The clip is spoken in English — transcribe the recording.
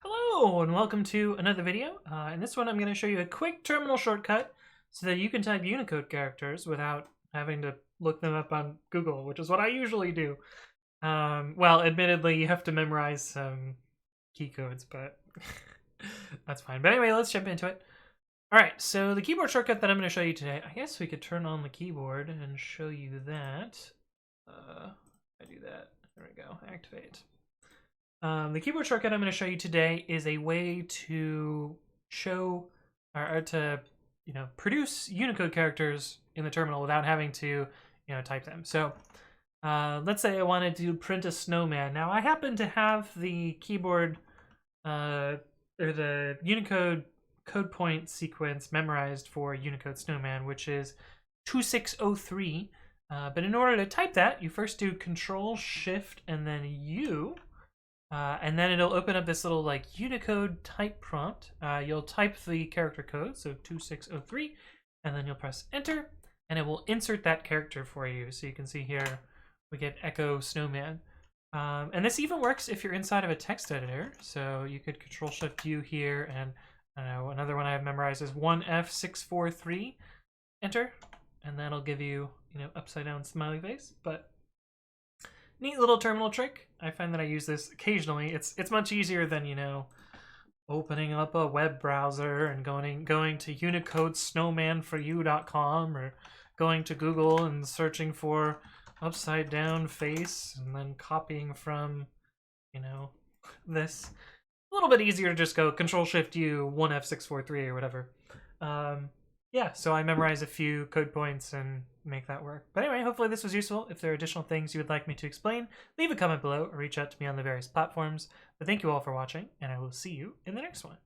Hello and welcome to another video. In this one I'm going to show you a quick terminal shortcut so that you can type Unicode characters without having to look them up on Google, which is what I usually do. Well, admittedly, you have to memorize some key codes, but that's fine. But anyway, let's jump into it. Alright, so the keyboard shortcut that I'm going to show you today, I guess we could turn on the keyboard and show you that. I do that. There we go. Activate. The keyboard shortcut I'm going to show you today is a way to show or to produce Unicode characters in the terminal without having to type them. So let's say I wanted to print a snowman. Now I happen to have the keyboard or the Unicode codepoint sequence memorized for Unicode snowman, which is 2603. But in order to type that, you first do Control Shift and then U. And then it'll open up this little like Unicode type prompt. You'll type the character code, so 2603, and then you'll press enter, and it will insert that character for you. So you can see here we get Echo Snowman. And this even works if you're inside of a text editor. So you could Control Shift U here, and I don't know, another one I have memorized is 1F643, enter, and that'll give you upside down smiley face. But neat little terminal trick. I find that I use this occasionally. It's much easier than, opening up a web browser and going to unicodesnowmanforyou.com or going to Google and searching for upside down face and then copying from, this. A little bit easier to just go Control Shift U 1F643 or whatever. Yeah, so I memorize a few code points and make that work. But anyway, hopefully this was useful. If there are additional things you would like me to explain, leave a comment below or reach out to me on the various platforms. But thank you all for watching, and I will see you in the next one.